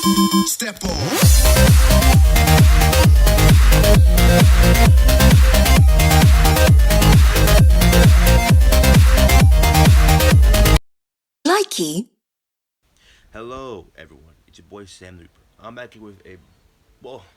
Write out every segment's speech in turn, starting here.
Step on. Likee. Hello, everyone. It's your boy Sam the Reaper. I'm back here with a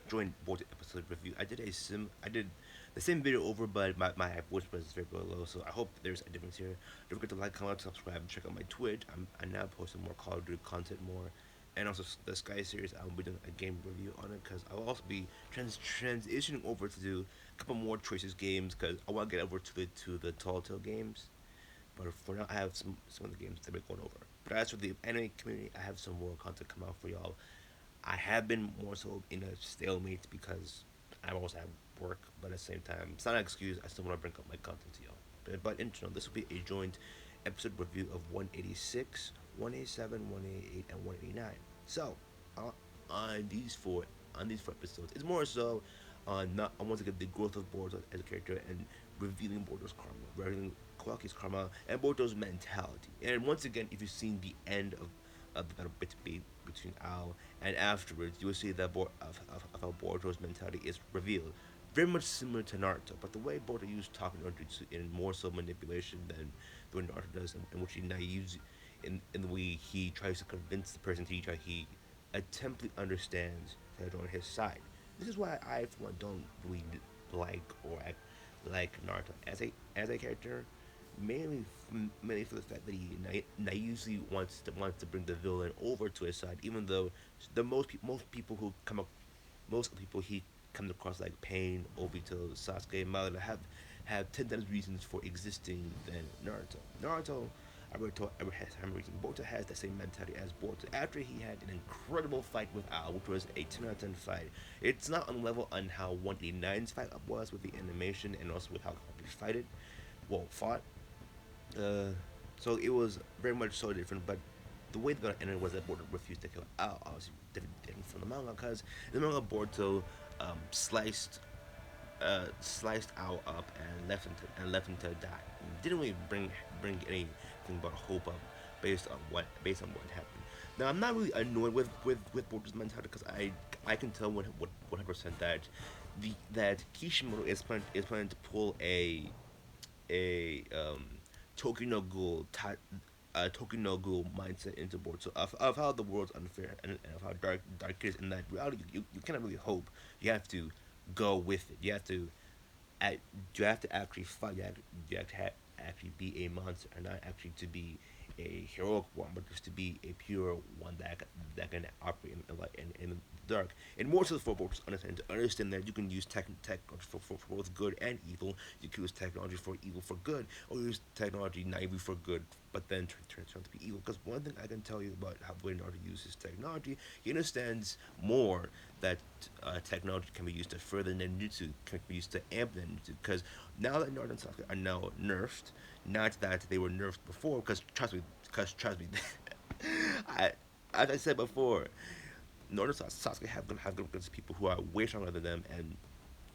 joint Boruto episode review. I did the same video over, but my voice presence is very low, so I hope there's a difference here. Don't forget to like, comment, subscribe, and check out my Twitch. I'm now posting more Call of Duty content more, and also the Sky series. I'll be doing a game review on it because I'll also be transitioning over to do a couple more choices games because I want to get over to the Tall Tale games. But for now, I have some of the games that we're going over. But as for the anime community, I have some more content come out for y'all. I have been more so in a stalemate because I also have work, but at the same time, it's not an excuse. I still want to bring up my content to y'all. But in general, this will be a joint episode review of 186, 187, 188, and 189. So, uh, on these four on these four episodes, it's more so on not I want to get the growth of Boruto as a character and revealing Boruto's karma, revealing Kawaki's karma and Boruto's mentality. And once again, if you've seen the end of the battle between Ao and afterwards, you will see that of how Boruto's mentality is revealed. Very much similar to Naruto, but the way Boruto used talking Naruto in more so manipulation than the way Naruto does, in which he naives in the way he tries to convince the person he attemptly understands that on his side. This is why I, for one, don't really like or act like Naruto as a character, mainly for the fact that he naively wants to bring the villain over to his side, even though most people who come up most of the people he comes across like Pain, Obito, Sasuke, Madara have 10 times reasons for existing than Naruto. Naruto, Naruto has some reason. Boruto has the same mentality as Boruto. After he had an incredible fight with Al, which was a 10 out of 10 fight, it's not on level on how 189's fight was with the animation and also with how he fought. Uh, so it was very much so different, but the way that it ended was that Boruto refused to kill Al, obviously different from the manga, because in the manga Boruto sliced Al up and left him to die. Didn't really bring anything but hope up based on what happened. Now I'm not really annoyed with Boruto's mentality because I can tell 100% that Kishimoto is planning to pull a Tokyo no Ghoul Tokyo no Ghoul mindset into Boruto of how the world's unfair and of how dark it is. In that reality, you cannot really hope. You have to go with it. Act, you have to actually fight. You have to actually be a monster, and not actually to be a heroic one, but just to be a pure one that can operate in the dark. And more so for both to understand that you can use technology for both good and evil. You can use technology for evil for good, or use technology naively for good, but then turns out to be evil. Because one thing I can tell you about how Leonardo uses technology, he understands more that technology can be used to further ninjutsu, can be used to amp ninjutsu. Because now that Naruto and Sasuke are now nerfed, not that they were nerfed before. Because trust me, I, as I said before, Naruto and Sasuke have gone against people who are way stronger than them, and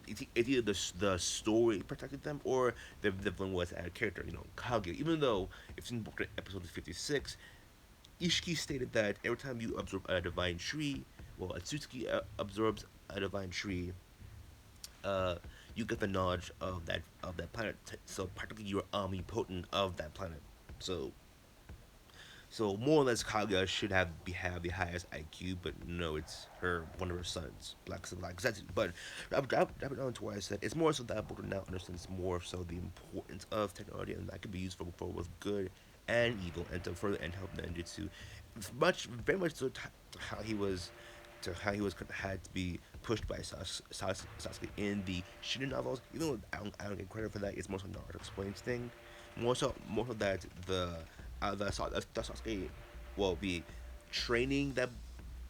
it's either the story protected them or the villain was a character, Kage. Even though if in episode 56, Ishiki stated that every time you absorb a divine tree, well, Atsuki absorbs a divine tree, uh, you get the knowledge of that planet. So practically, you're omnipotent of that planet. So so more or less, Kaguya should have the highest IQ, but no, it's one of her sons, Black Zetsu. But drop it down to where I said it's more so that Boruto now understands more so the importance of technology and that can be used for both good and evil, and to further and help ninjutsu. Very much so how he was had to be pushed by Sasuke in the Shinen novels. Even though I don't get credit for that, it's more so Naruto explains thing. More so that the Sasuke will be training that.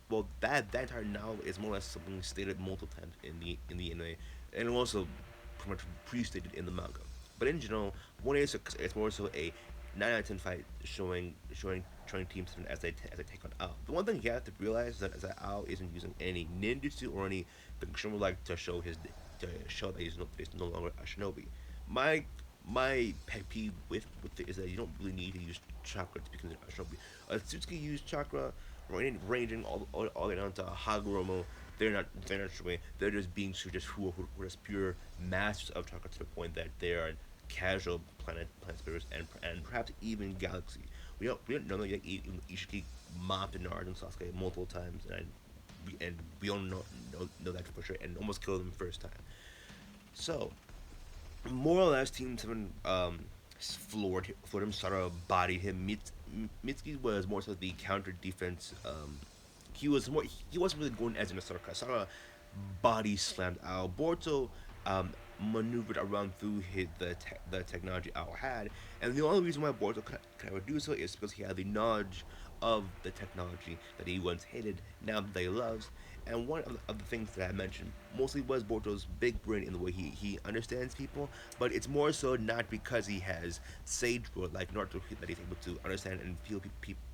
Well, that entire novel is more or less something stated multiple times in the anime, and also pretty much pre-stated in the manga. But in general, one is it's more so a 9 out of 10 fight showing teams as they take on Ao. The one thing you have to realize is that Ao isn't using any ninjutsu or any fiction like to show that he's no longer a shinobi. My my pet peeve with it is that you don't really need to use chakra to be considered a shinobi. Tsutsuki used chakra, ranging all the way down to Hagoromo. They're not showing. They're just being just who are just pure masters of chakra to the point that they are casual planet spirits and perhaps even galaxy. We don't know yet. Even Ishiki mopped Naruto and Sasuke multiple times, and we don't know that for sure, and almost killed them first time. So more or less, Team Seven floored him. Sara bodied him. Mitsuki was more so the counter defense. He wasn't really going as an Asara. Sara body slammed Ao. Boruto maneuvered around through the technology Ao had, and the only reason why Boruto could ever do so is because he had the knowledge of the technology that he once hated, now that he loves. And one of the things that I mentioned mostly was Boruto's big brain in the way he understands people, but it's more so not because he has sage growth like Naruto that he's able to understand and feel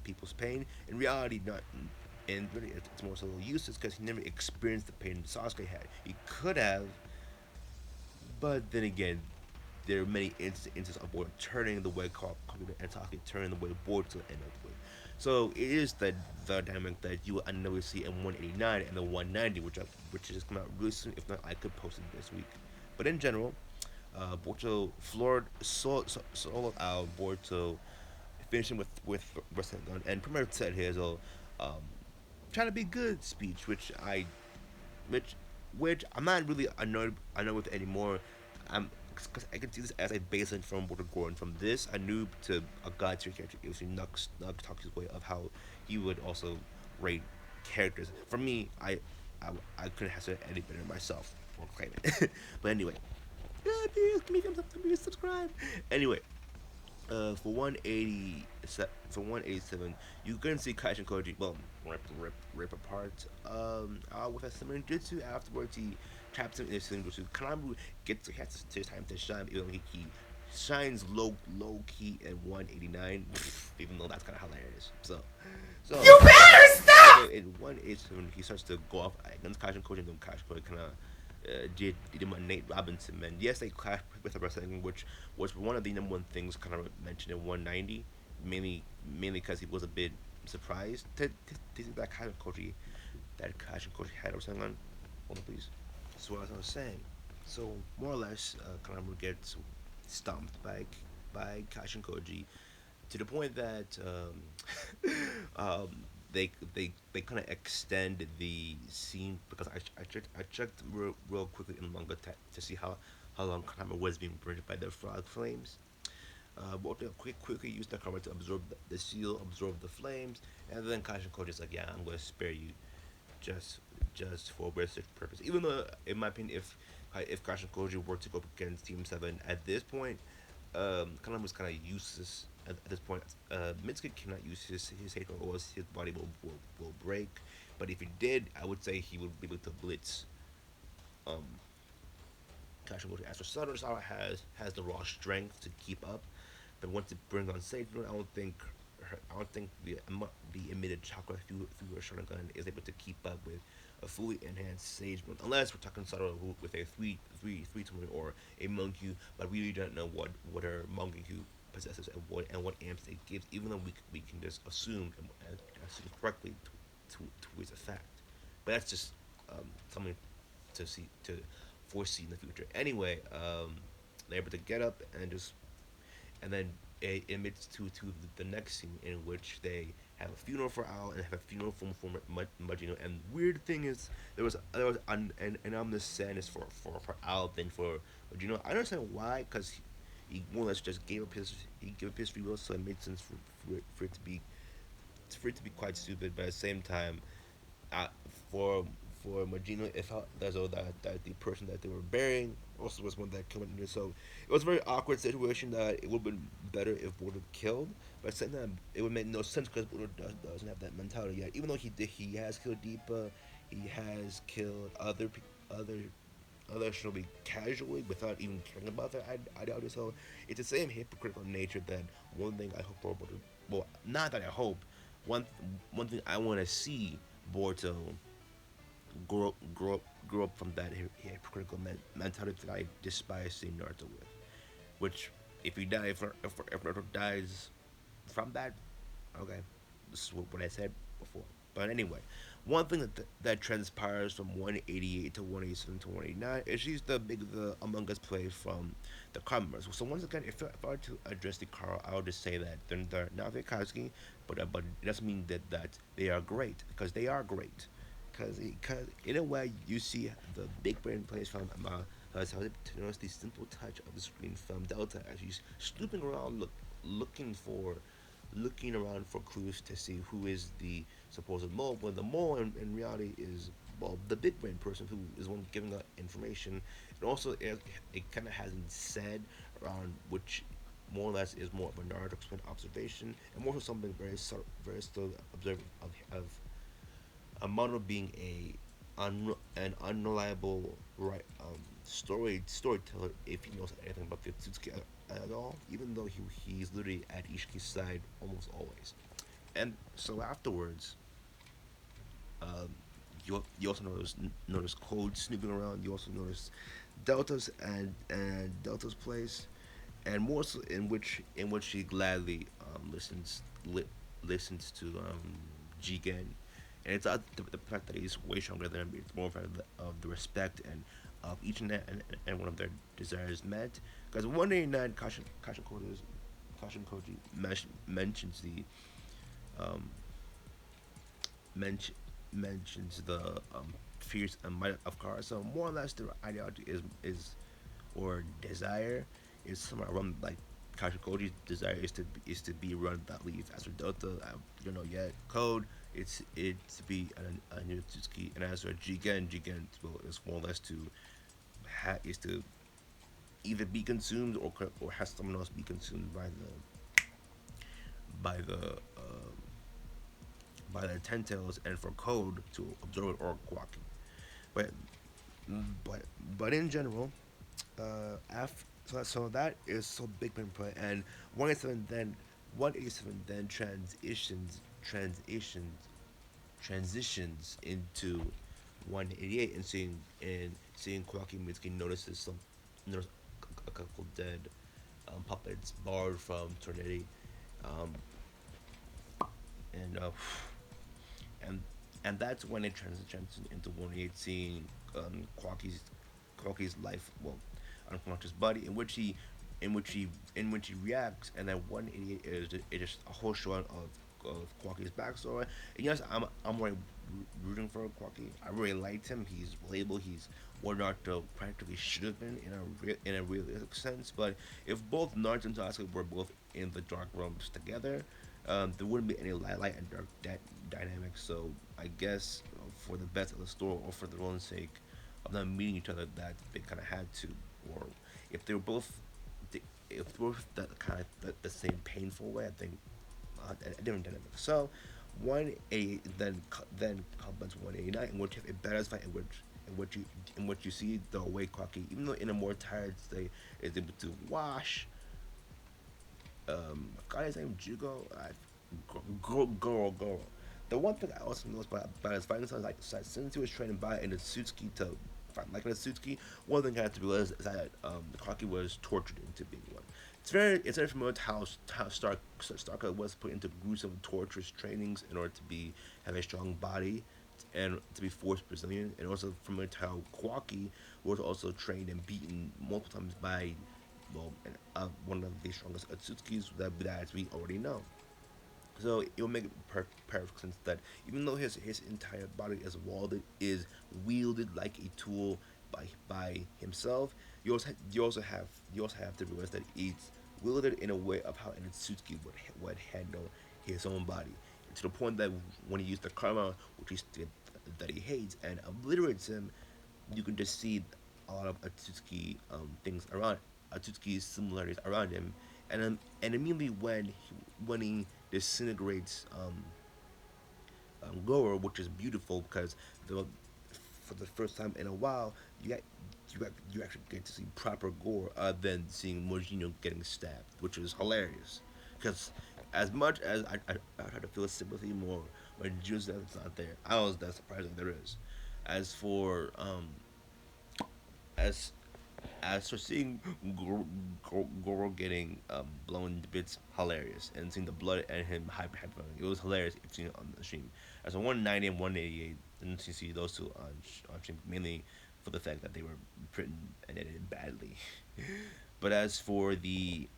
people's pain. In reality, not. And really, it's more so useless because he never experienced the pain Sasuke had. He could have, but then again, there are many instances of Boruto turning the way Kaguya and Sasuke turning the way Boruto end up with. So it is the dynamic that you will unknowingly see in 189 and the 190, which is coming out really soon. If not, I could post it this week. But in general, Boruto floored solo out Boruto, finishing with wrestling gun, and Premier said his trying to be good speech, which which I'm not really annoyed with anymore. I'm because I can see this as a baseline from Border Gordon. From this, a noob to a god tier character. It was Nux talks his way of how he would also rate characters. For me, I couldn't have said any better myself. Won't claim it. But anyway, yeah, please give me thumbs up, please subscribe. Anyway, for 187, you couldn't see Kaishin Koji, well, rip apart. With a similar jutsu, afterwards he traps him in a similar jutsu. Kanamu has his time to shine, even though he shines low key in 189, even though that's kind of hilarious. You better stop! So in 187, he starts to go off against Kaishin Koji, and then Kaishin Koji kind of did him a Nate Robinson man. Yes, they clashed with the wrestling, which was one of the number one things kind of mentioned in 190, mainly because he was a bit surprised to see that Kaishin Koji had wrestling on. Hold on, please. So as I was saying, so more or less, Kanemaru gets stomped by Kaishin Koji to the point that they kind of extend the scene because I checked real quickly in manga to see how long Kanama was being burned by the frog flames. But they quickly used the camera to absorb the seal, absorb the flames, and then Kaishin Koji's like, yeah, I'm going to spare you just just for research purpose. Even though, in my opinion, if Kaishin Koji were to go up against Team Seven at this point, Kaname was kind of useless at this point. Mitsuki cannot use his hate or else his body will break. But if he did, I would say he would be able to blitz um, Kaishin Koji. As for Sara has the raw strength to keep up, but once it brings on Sage Mode, I don't think the emitted chakra through her Sharingan is able to keep up with a fully enhanced Sage Mode, unless we're talking Sara with a three to one or a Monkey, but we really don't know what her Monkey possesses and what amps it gives, even though we can just assume and assume correctly to its effect. But that's just something to foresee in the future. Anyway, they're able to get up and then it admits to the next scene in which they have a funeral for Al and have a funeral for Magino. And weird thing is there was an ominous sadness for Al than for Magino. I understand why, because he more or less just gave up his free will, so it made sense for it to be quite stupid. But at the same time, uh, for Magino, it felt as though that the person that they were burying also was one that killed Magino. So it was a very awkward situation that it would have been better if Boruto killed. But at the same time, it would make no sense because Boruto doesn't have that mentality yet. Even though he has killed Deepa, he has killed other shinobi casually without even caring about their ideology. So it's the same hypocritical nature that one thing I hope for Boruto. Well, not that I hope. One one thing I want to see Boruto grow up from that hypocritical mentality that I despise seeing Naruto with, which If he die, if Naruto dies from that, okay, this is what I said before. But anyway, one thing that transpires from 188 to 187 to 189 is she's the big the Among Us play from the Commoners. So once again, if I were to address the car, I would just say that they're not Vikowski, but it doesn't mean that they are great, because they are great. Because in a way, you see the big brain plays from has helped to notice the simple touch of the screen from Delta as she's snooping around, looking for looking around for clues to see who is the supposed mole, when the mole in reality is, well, the big brain person who is one giving out information. And also, it kind of hasn't said around which more or less is more of a Naruto explained observation, and more so something very still observant of Amano being an unreliable storyteller if he knows anything about the Tsutsuki at all, even though he's literally at Ishiki's side almost always. And so afterwards, um, you also notice Code snooping around. You also notice Delta's and Delta's place, and more so in which she gladly listens to Jigen, and it's the fact that he's way stronger than him. It's more of the respect and of each and one of their desires met. Because 189 Kashin Koji mentions the um, mention, mentions the fierce and might of cars. So more or less, their ideology is or desire is somewhere around like Kashikoji's desire is to be run that leads. As for Delta, I don't know yet. Code, it's to be a new Tsuki, and as for Jigen well, is more or less to is to either be consumed or has someone else be consumed by the by the ten tails, and for Code to absorb it or walking. But but but in general, so that is so big input, and 187 then transitions into 188, and seeing Kwaki Mitsuki notice a couple dead puppets borrowed from Tornado, um, and and and that's when it transitions into 188, seeing Quaki's life, well, unconscious body, in which he in which he reacts, and then 188 is just a whole show of Quaki's backstory. And yes, I'm really rooting for Quaki. I really liked him. He's relatable. He's what Naruto practically should have been in a realistic sense. But if both Naruto and Sasuke were both in the dark realms together, there wouldn't be any light and dark dynamics. So I guess for the best of the story, or for their own sake of them meeting each other, that they kind of had to, or if they were both, if they were that kind of the same painful way, I think a different dynamic. So 180 then complements 189, in which you have a badass fight in which you in which you see the way Kwaki, even though in a more tired state, is able to wash guy his name Jugo, Goro. The one thing I also noticed about his fighting style is like since he was training by in the Sutsuki to fight like in the Sutsuki, one thing I had to realize is that Kaki was tortured into being one. It's very familiar to how Stark was put into gruesome torturous trainings in order to be have a strong body and to be forced Brazilian, and also familiar to how Kwaki was also trained and beaten multiple times by, well, one of the strongest Atsutskis that as we already know. So it will make perfect sense that even though his entire body is wielded like a tool by himself, you also have to realize that it's wielded in a way of how an Atsuki would handle his own body, to the point that when he used the karma, which he stated that he hates, and obliterates him, you can just see a lot of Atsuki things around Atsuki's similarities around him, and immediately when he disintegrates Goro, which is beautiful because the for the first time in a while you actually get to see proper gore other than seeing Mojino getting stabbed, which is hilarious. Because as much as I try to feel sympathy more when Joseph is not there, I was that surprised that there is. As for as As for seeing Goro getting blown to bits, hilarious, and seeing the blood and him hyper, it was hilarious if seen it on the stream. As a 190 and 188, and you see those two on stream mainly for the fact that they were written and edited badly. But as for the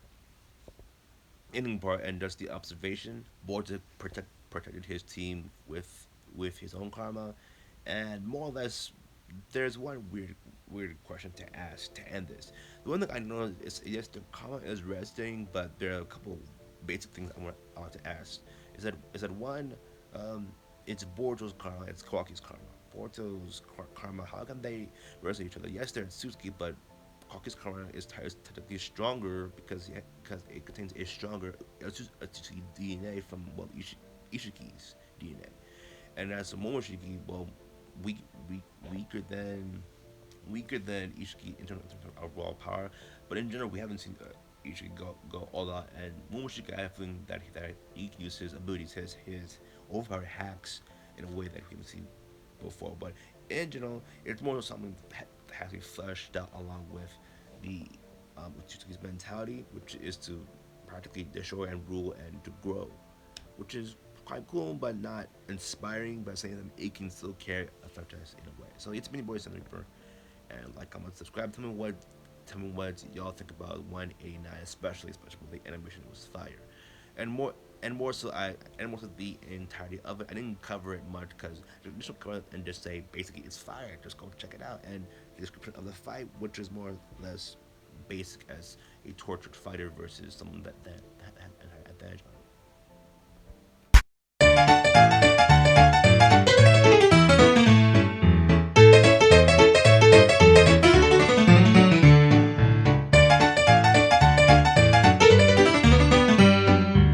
ending part and just the observation, Boruto protected his team with his own karma, and more or less, there's one weird question to ask to end this. The one that I know is yes, the karma is resting, but there are a couple basic things I want to ask. Is that one, um, it's Boruto's karma, it's Kawaki's karma. Boruto's karma, how can they rescue each other? Yes, they're in Suzuki, but Kawaki's karma is technically stronger because it contains a stronger Atsuki DNA from Ishiki's DNA, and as a Momoshiki, well, weak, weaker than Ishiki in terms of raw power, but in general we haven't seen Ishiki go all out. And Momoshiki, I think that he can use his abilities, his overpowered hacks in a way that we haven't seen before. But in general, it's more something that has to be fleshed out along with the Uchizuki's mentality, which is to practically destroy and rule and to grow, which is quite cool but not inspiring, but saying that it can still carry a franchise in a way. So it's been your boy Sam Reaper, and like, comment, subscribe. Tell me what y'all think about 189, especially when the animation was fire, and more so the entirety of it. I didn't cover it much because just cover it and just say basically it's fire. Just go check it out, and the description of the fight, which is more or less basic as a tortured fighter versus someone that had an advantage